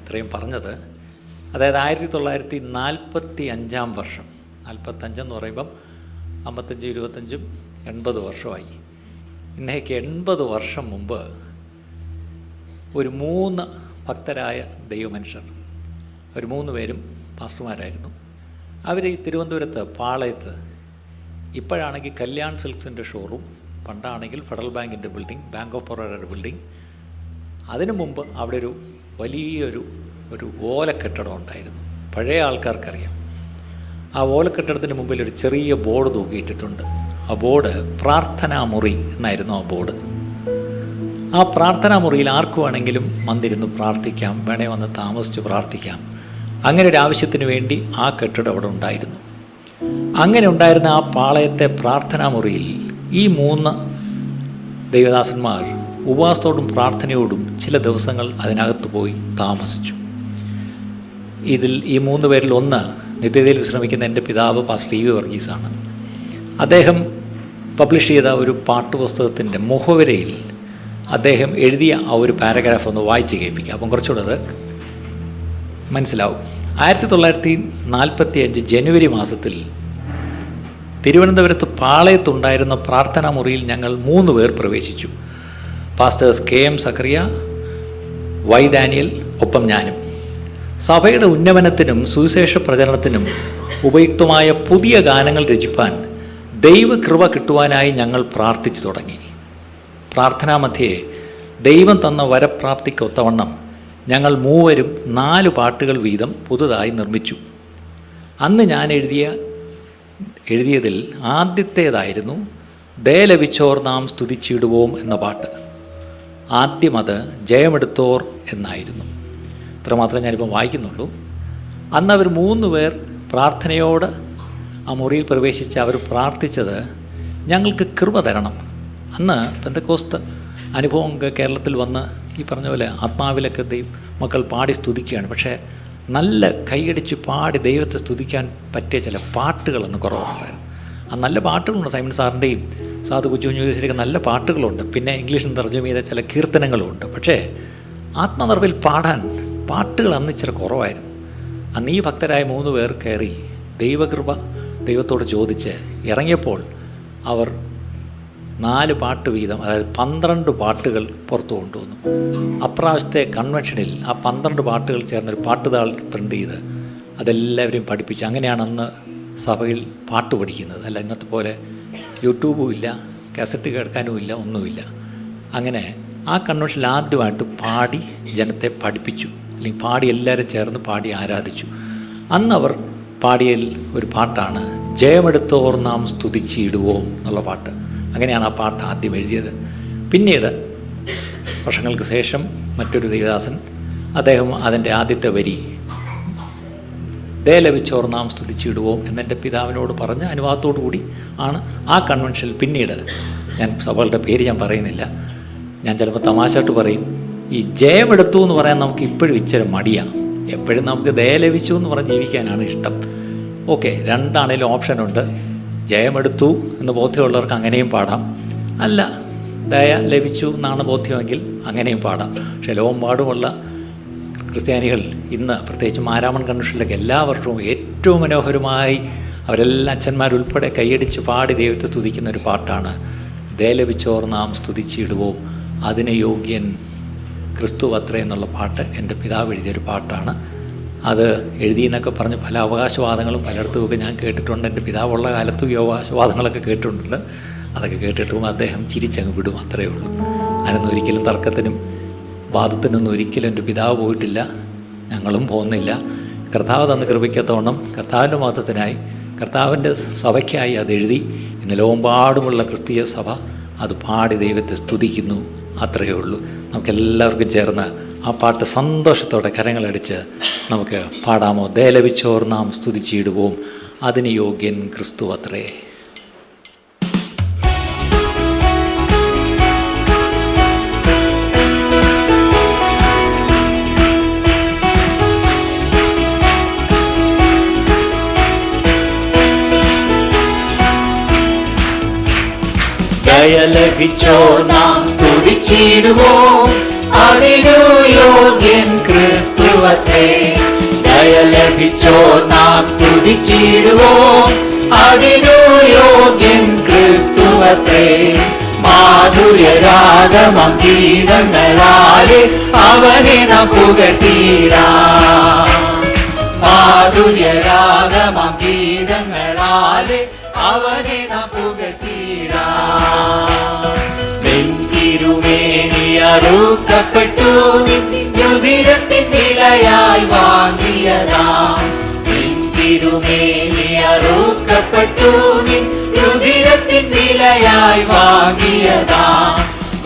ഇത്രയും പറഞ്ഞത്. അതായത് 1945 വർഷം, 45 പറയുമ്പം 55, 25, 80 വർഷമായി. ഇന്നേക്ക് 80 വർഷം മുമ്പ് ഒരു 3 ഭക്തരായ ദൈവമനുഷ്യർ, ഒരു 3 പേരും പാസ്റ്റർമാരായിരുന്നു. അവർ ഈ തിരുവനന്തപുരത്ത് പാളയത്ത്, ഇപ്പോഴാണെങ്കിൽ കല്യാൺ സിൽക്സിൻ്റെ ഷോറൂം, പണ്ടാണെങ്കിൽ ഫെഡറൽ ബാങ്കിൻ്റെ ബിൽഡിംഗ്, ബാങ്ക് ഓഫ് ബറോഡയുടെ ബിൽഡിംഗ്, അതിനു മുമ്പ് അവിടെ ഒരു വലിയൊരു ഓലക്കെട്ടിടം ഉണ്ടായിരുന്നു. പഴയ ആൾക്കാർക്കറിയാം. ആ ഓലക്കെട്ടിടത്തിന് മുമ്പിൽ ഒരു ചെറിയ ബോർഡ് തൂക്കിയിട്ടിട്ടുണ്ട്. ആ ബോർഡ് പ്രാർത്ഥനാമുറി എന്നായിരുന്നു ആ ബോർഡ്. ആ പ്രാർത്ഥനാമുറിയിൽ ആർക്കു വേണമെങ്കിലും വന്നിരുന്ന് പ്രാർത്ഥിക്കാം, വേണേ വന്ന് താമസിച്ച് പ്രാർത്ഥിക്കാം. അങ്ങനെ ഒരു ആവശ്യത്തിന് വേണ്ടി ആ കെട്ടിടം അവിടെ ഉണ്ടായിരുന്നു. അങ്ങനെ ഉണ്ടായിരുന്ന ആ പാളയത്തെ പ്രാർത്ഥനാമുറിയിൽ ഈ 3 ദൈവദാസന്മാർ ഉപവാസത്തോടും പ്രാർത്ഥനയോടും ചില ദിവസങ്ങൾ അതിനകത്ത് പോയി താമസിച്ചു. ഇതിൽ ഈ 3 പേരിൽ ഒന്ന് നിത്യതയിൽ വിശ്രമിക്കുന്ന എൻ്റെ പിതാവ് പാസ്റ്റർ ഇ വി വർഗീസാണ്. അദ്ദേഹം പബ്ലിഷ് ചെയ്ത ഒരു പാട്ടുപുസ്തകത്തിൻ്റെ മുഖവരയിൽ അദ്ദേഹം എഴുതിയ ആ ഒരു പാരഗ്രാഫ് ഒന്ന് വായിച്ച് കേൾപ്പിക്കുക. അപ്പം കുറച്ചുകൂടെ അത് മനസ്സിലാവും. 1945 ജനുവരി മാസത്തിൽ തിരുവനന്തപുരത്ത് പാളയത്തുണ്ടായിരുന്ന പ്രാർത്ഥനാ മുറിയിൽ ഞങ്ങൾ 3 പേർ പ്രവേശിച്ചു. Pastors KM Zachariah, Y Daniel, ഒപ്പം ഞാനും. സഭയുടെ ഉന്നമനത്തിനും സുവിശേഷ പ്രചരണത്തിനും ഉപയുക്തമായ പുതിയ ഗാനങ്ങൾ രചിപ്പാൻ ദൈവകൃപ കിട്ടുവാനായി ഞങ്ങൾ പ്രാർത്ഥിച്ചു തുടങ്ങി. പ്രാർത്ഥനാമധ്യേ ദൈവം തന്ന വരപ്രാപ്തിക്കൊത്തവണ്ണം ഞങ്ങൾ 3 4 പാട്ടുകൾ വീതം പുതുതായി നിർമ്മിച്ചു. അന്ന് ഞാൻ എഴുതിയതിൽ ആദ്യത്തേതായിരുന്നു ദയ ലഭിച്ചോർ നാം സ്തുതിച്ചിടുവോം എന്ന പാട്ട്. ആദ്യം അത് ജയമെടുത്തോർ എന്നായിരുന്നു. ഇത്രമാത്രം ഞാനിപ്പോൾ വായിക്കുന്നുള്ളൂ. അന്ന് അവർ 3 പേർ പ്രാർത്ഥനയോട് ആ മുറിയിൽ പ്രവേശിച്ച് അവർ പ്രാർത്ഥിച്ചത്, ഞങ്ങൾക്ക് കൃപ തരണം. അന്ന് പെന്തക്കോസ്ത് അനുഭവം കേരളത്തിൽ വന്ന് ഈ പറഞ്ഞ പോലെ ആത്മാവിലൊക്കെ മക്കൾ പാടി സ്തുതിക്കുകയാണ്. പക്ഷേ നല്ല കൈയടിച്ച് പാടി ദൈവത്തെ സ്തുതിക്കാൻ പറ്റിയ ചില പാട്ടുകളൊന്നും കുറവുണ്ടായിരുന്നു. ആ നല്ല പാട്ടുകളുണ്ട്. സൈമൺ സാറിൻ്റെയും സാധു കുഞ്ഞുകുഞ്ഞുശ്ശേരിയൊക്കെ നല്ല പാട്ടുകളുണ്ട്. പിന്നെ ഇംഗ്ലീഷിൽ തർജ്ജമ ചെയ്ത ചില കീർത്തനങ്ങളുമുണ്ട്. പക്ഷേ ആത്മനിറവിൽ പാടാൻ പാട്ടുകൾ അന്ന് ഇച്ചിരി കുറവായിരുന്നു. അന്ന് ഈ ഭക്തരായ 3 പേർ കയറി ദൈവകൃപ ദൈവത്തോട് ചോദിച്ച് ഇറങ്ങിയപ്പോൾ അവർ 4 പാട്ട് വീതം, അതായത് 12 പാട്ടുകൾ പുറത്തു കൊണ്ടുവന്നു. അപ്രാവശ്യത്തെ കൺവെൻഷനിൽ ആ 12 പാട്ടുകൾ ചേർന്നൊരു പാട്ടുതാൾ പ്രിൻ്റ് ചെയ്ത് അതെല്ലാവരെയും പഠിപ്പിച്ചു. അങ്ങനെയാണ് അന്ന് സഭയിൽ പാട്ട് പഠിക്കുന്നത്. അല്ല ഇന്നത്തെ പോലെ യൂട്യൂബും ഇല്ല, കാസറ്റ് കേൾക്കാനും ഇല്ല, ഒന്നുമില്ല. അങ്ങനെ ആ കൺവെൻഷനിൽ ആദ്യമായിട്ട് പാടി ജനത്തെ പഠിപ്പിച്ചു, അല്ലെങ്കിൽ പാടി എല്ലാവരും ചേർന്ന് പാടി ആരാധിച്ചു. അന്ന് അവർ പാടിയതിൽ ഒരു പാട്ടാണ് ജയമെടുത്തോർ നാം സ്തുതിച്ചിടുവോം എന്നുള്ള പാട്ട്. അങ്ങനെയാണ് ആ പാട്ട് ആദ്യം എഴുതിയത്. പിന്നീട് വർഷങ്ങൾക്ക് ശേഷം മറ്റൊരു ദേവദാസൻ അദ്ദേഹം അതിൻ്റെ ആദ്യത്തെ വരി ദയ ലഭിച്ചോർ നാം സ്തുതിച്ചിടുവോം എന്നെൻ്റെ പിതാവിനോട് പറഞ്ഞ അനുവാദത്തോടു കൂടി ആണ് ആ കൺവെൻഷനിൽ പിന്നീട്, ഞാൻ സഭകളുടെ പേര് ഞാൻ പറയുന്നില്ല, ഞാൻ ചിലപ്പോൾ തമാശയായിട്ട് പറയും, ഈ ജയമെടുത്തു എന്ന് പറയാൻ നമുക്ക് ഇപ്പോഴും ഇച്ചിരി മടിയാണ്. എപ്പോഴും നമുക്ക് ദയ ലഭിച്ചു എന്ന് പറഞ്ഞ് ജീവിക്കാനാണ് ഇഷ്ടം. ഓക്കെ, രണ്ടാണേലും ഓപ്ഷനുണ്ട്. ജയമെടുത്തു എന്ന് ബോധ്യമുള്ളവർക്ക് അങ്ങനെയും പാടാം, അല്ല ദയ ലഭിച്ചു എന്നാണ് ബോധ്യമെങ്കിൽ അങ്ങനെയും പാടാം. പക്ഷേ ലോകമെമ്പാടുമുള്ള ക്രിസ്ത്യാനികൾ ഇന്ന് പ്രത്യേകിച്ച് മാരാമൺ കൺവെൻഷനിലൊക്കെ എല്ലാ വർഷവും ഏറ്റവും മനോഹരമായി അവരെല്ലാം അച്ഛന്മാരുൾപ്പെടെ കൈയടിച്ച് പാടി ദൈവത്തെ സ്തുതിക്കുന്ന ഒരു പാട്ടാണ് ദയ ലഭിച്ചോർ നാം സ്തുതിച്ചിടുവോം അതിന് യോഗ്യൻ ക്രിസ്തു അത്രേ എന്നുള്ള പാട്ട് എൻ്റെ പിതാവ് എഴുതിയൊരു പാട്ടാണ്. അത് എഴുതിയെന്നൊക്കെ പറഞ്ഞ് പല അവകാശവാദങ്ങളും പലയിടത്തുമൊക്കെ ഞാൻ കേട്ടിട്ടുണ്ട്. എൻ്റെ പിതാവുള്ള കാലത്തും ഈ അവകാശവാദങ്ങളൊക്കെ കേട്ടിട്ടുണ്ട്. അതൊക്കെ കേട്ടിട്ടും അദ്ദേഹം ചിരിച്ചങ്ങ് വിടും, അത്രയേ ഉള്ളൂ. അതിനൊന്നും ഒരിക്കലും തർക്കത്തിനും വാദത്തിനൊന്നും ഒരിക്കലും എൻ്റെ പിതാവ് പോയിട്ടില്ല, ഞങ്ങളും പോകുന്നില്ല. കർത്താവ് തന്ന കൃപയ്ക്കത്തോണം കർത്താവിൻ്റെ മഹത്വത്തിനായി കർത്താവിൻ്റെ സഭയ്ക്കായി അത് എഴുതി ഇന്ന് ലോകമെമ്പാടുമുള്ള ക്രിസ്തീയ സഭ അത് പാടി ദൈവത്തെ സ്തുതിക്കുന്നു, അത്രയേ ഉള്ളൂ. നമുക്കെല്ലാവർക്കും ചേർന്ന് ആ പാട്ട് സന്തോഷത്തോടെ കരങ്ങളടിച്ച് നമുക്ക് പാടാമോ? ദയ ലഭിച്ചോർ നാം സ്തുതിച്ചിടുവോം അതിന് യോഗ്യൻ ക്രിസ്തു അത്രേ. ദയ ലഭിച്ചോ നാം സ്തുതിച്ചിടുവോം അതിനു യോഗ്യൻ ക്രിസ്തു ക്രിസ്തുവത്രേ. ദയ ലഭിച്ചോ നാം സ്തുതിച്ചിടുവോം, അതിനു യോഗ്യൻ ക്രിസ്തുവത്രേ. മാധുര്യരാഗമം ഗീതങ്ങളാലെ അവനെ നാം പുകഴ്ത്തിയിടാം. മാധുര്യരാഗമം ഗീതങ്ങളാലെ അവനെ നാം പുകഴ്ത്തിയിടാം. വെങ്കിരുമേനി അറുക്കപ്പെട്ടു രുധിരത്തിൻ വിലയായി വാങ്ങിയതാം. വെങ്കിരുമേനി അറുക്കപ്പെട്ടു രുധിരത്തിൻ വിലയായി വാങ്ങിയതാം.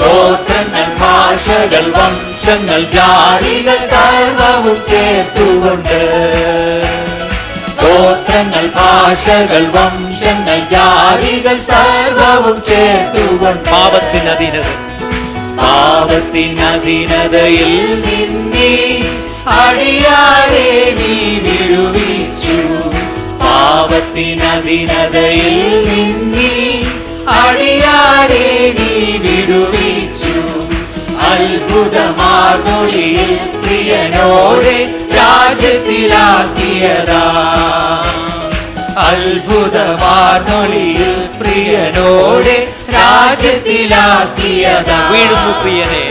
ഗോത്രങ്ങൾ, ഭാഷകൾ, വംശങ്ങൾ, ജാതികൾ സർവവും ചേർത്തുകൊണ്ട്. ഗോത്രങ്ങൾ, ഭാഷകൾ, വംശങ്ങൾ, ജാതികൾ സർവവും ചേർത്തുകൊണ്ട്. പാപത്തിനധീനതയിൽ നിന്നീ അടിയാരെ നീ വിടുവിച്ചു. പാപത്തിനധീനതയിൽ നിന്നീ അടിയാരെ നീ വിടുവിച്ചു. അത്ഭുതമാർന്നൊളിയിൽ പ്രിയനോടെ രാജ്യത്തിലാക്കിയതാ. അത്ഭുതമാർന്നൊളിയിൽ പ്രിയനോടെ രാജ്യത്തിലാക്കിയതാ. വീഴുന്നു പ്രിയനെ,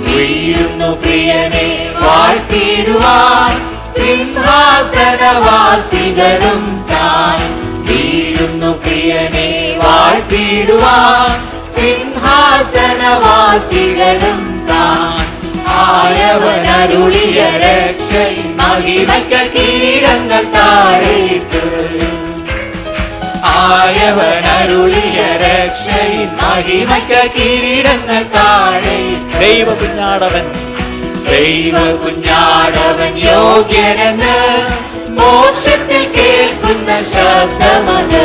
വീഴുന്നു പ്രിയനെ വാഴ്ത്തിടുവാൻ സിംഹാസനവാസികളും താൻ. വീഴുന്നു പ്രിയനെ വാഴ്ത്തിടുവാൻ സിംഹാസനവാസികളും താൻ. ആയവനരുളിയ രക്ഷയിൽ മഹിമയ്ക്ക കിരീടങ്ങൾ താഴെയിട്ട്. ആയവനരുളിയ രക്ഷയിൽ മഹിമയ്ക്ക കിരീടങ്ങൾ താഴെയിട്ട്. ദൈവകുഞ്ഞാടവൻ, ദൈവകുഞ്ഞാടവൻ യോഗ്യനെന്ന് മോക്ഷത്തിൽ കേൾക്കുന്ന ശബ്ദമത്.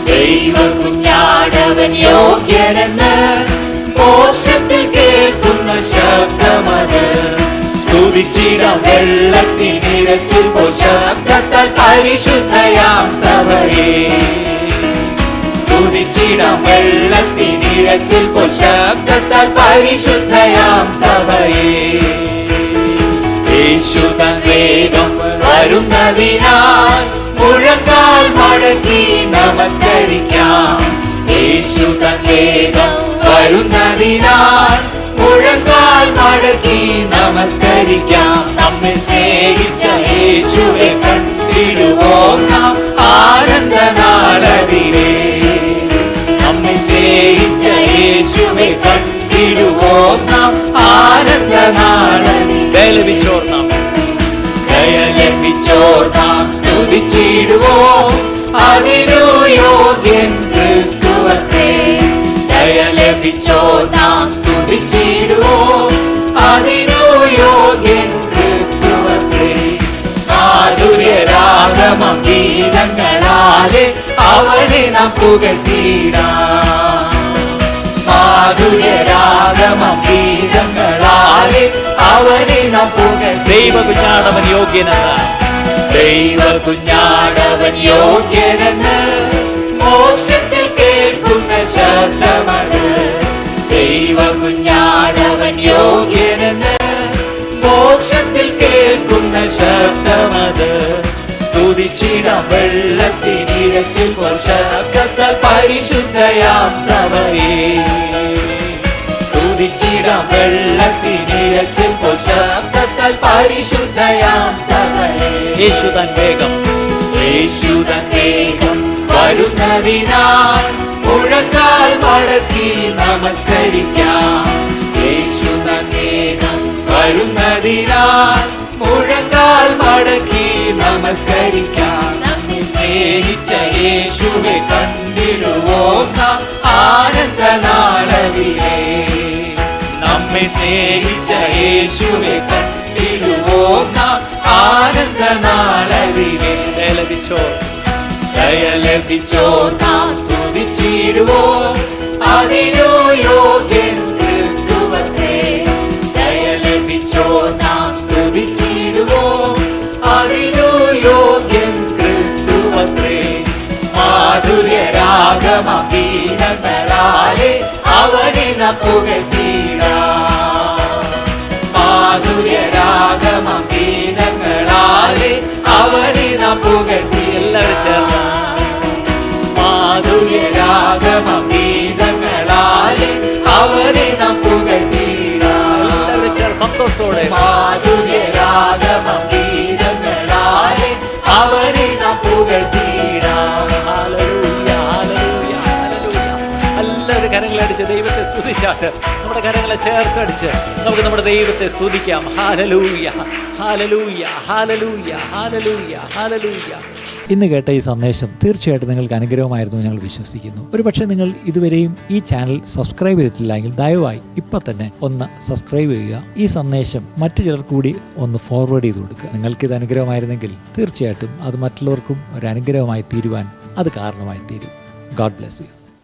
ദൈവകുഞ്ഞാടവൻ യോഗ്യനെന്ന് മോക്ഷത്തിൽ കേൾക്കുന്ന ശബ്ദമത്. സ്തുതിച്ചിടാം വെള്ളത്തിനിരച്ചിൽ പോ ശബ്ദത്താൽ പരിശുദ്ധയാം സഭയെ. സ്തുതിച്ചിടാം വെള്ളത്തിനിരച്ചിൽ പോ ശബ്ദത്താൽ പരിശുദ്ധയാം സഭയെ. യേശു തൻ വേഗം വരുന്നതിനാൽ മുഴങ്കാൽ മടക്കി നമസ്കരിക്കാം. യേശു തൻ വേഗം വരുന്നതിനാൽ മുഴങ്കാൽ മടക്കി നമസ്കരിക്കാം. നമ്മെ സ്നേഹിച്ച യേശുവെ കണ്ടിടുവോം നാം ആനന്ദനാളതിരെ. നമ്മെ സ്നേഹിച്ച യേശുവെ കണ്ടിടുവോം നാം ആനന്ദനാളതിരെ. ദയ ലഭിച്ചോർ നാം, ദയ ലഭിച്ചോർ നാം സ്തുതിച്ചിടുവോം, അതിനു യോഗ്യൻ ക്രിസ്തുവത്രേ. ദയ ലഭിച്ചോർ നാം സ്തുതിച്ചിടുവോം, അതിനു യോഗ്യൻ ക്രിസ്തുവത്രേ. മാധുര്യരാഗമം ഗീതങ്ങളാലെ അവനെ നാം പുകഴ്ത്തിയിടാം. മാധുര്യരാഗമം ഗീതങ്ങളാലെ അവനെ നാം പുകഴ്ത്തിയിടാം. ദൈവകുഞ്ഞാടവൻ യോഗ്യനെന്ന്, ദൈവകുഞ്ഞാടവൻ യോഗ്യനെന്ന് മോക്ഷത്തിൽ കേൾക്കുന്ന ശബ്ദമത്. ദൈവകുഞ്ഞാടവൻ യോഗ്യനെന്ന് മോക്ഷത്തിൽ കേൾക്കുന്ന ശബ്ദമത്. സ്തുതിച്ചിടാം വെള്ളത്തിനിരച്ചിൽ പോ ശബ്ദത്താൽ പരിശുദ്ധയാം സഭയെ. സ്തുതിച്ചിടാം വെള്ളത്തിനിരച്ചിൽ പോ ശബ്ദത്താൽ പരിശുദ്ധയാം സഭയെ. യേശു തൻ വേഗം, യേശു തൻ വേഗം വരുന്നതിനാൽ മുഴങ്കാൽ മടക്കി നമസ്കരിക്കാം. യേശു തൻ വേഗം വരുന്നതിനാൽ മുഴങ്കാൽ മടക്കി നമസ്കരിക്കാം. നമ്മെ സ്നേഹിച്ച യേശുവെ കണ്ടിടുവോം നാം ആനന്ദനാളതിരെ. നമ്മെ സ്നേഹിച്ച യേശുവെ കണ്ടിടുവോം നാം ആനന്ദനാളതിരെ. ദയ ലഭിച്ചോർ, ദയ ലഭിച്ചോർ നാം സ്തുതിച്ചിടുവോം, അതിനു യോഗ്യൻ ക്രിസ്തുവത്രേ. ദയ ലഭിച്ചോർ നാം സ്തുതിച്ചിടുവോം, അതിനു യോഗ്യൻ ക്രിസ്തുവത്രേ. മാധുര്യരാഗമം ഗീതങ്ങളാലെ അവനെ നാം പുകഴ്ത്തിയിടാം. മാധുര്യരാഗമം ഗീത നാം പുകഴ്ത്തി എല്ലാവരും ചേർന്ന് മാധുര്യരാഗമം ഗീതങ്ങളാലെ അവനെ നാം പുകഴ്ത്തിയിടാം. എല്ലാവരും ചേർന്ന് സന്തോഷത്തോടെ മാധുര്യരാഗമം ഗീതങ്ങളാലെ അവനെ നാം പുകഴ്ത്തിയിടാം. Hallelujah, hallelujah, hallelujah. എല്ലാവരും കരങ്ങളടിച്ച് ദൈവത്തെ സ്തുതിച്ചാട്ട് നമ്മുടെ കരങ്ങളെ ചേർത്തടിച്ച് നമുക്ക് നമ്മുടെ ദൈവത്തെ സ്തുതിക്കാം. Hallelujah, hallelujah, hallelujah, hallelujah, hallelujah. ഇന്ന് കേട്ട ഈ സന്ദേശം തീർച്ചയായിട്ടും നിങ്ങൾക്ക് അനുഗ്രഹമായിരുന്നു ഞങ്ങൾ വിശ്വസിക്കുന്നു. ഒരുപക്ഷെ നിങ്ങൾ ഇതുവരെയും ഈ ചാനൽ സബ്സ്ക്രൈബ് ചെയ്തിട്ടില്ലെങ്കിൽ ദയവായി ഇപ്പം തന്നെ ഒന്ന് സബ്സ്ക്രൈബ് ചെയ്യുക. ഈ സന്ദേശം മറ്റു ചിലർ കൂടി ഒന്ന് ഫോർവേഡ് ചെയ്ത് കൊടുക്കുക. നിങ്ങൾക്കിത് അനുഗ്രഹമായിരുന്നെങ്കിൽ തീർച്ചയായിട്ടും അത് മറ്റുള്ളവർക്കും ഒരു അനുഗ്രഹമായി തീരുവാൻ അത് കാരണമായി തീരും. God bless you.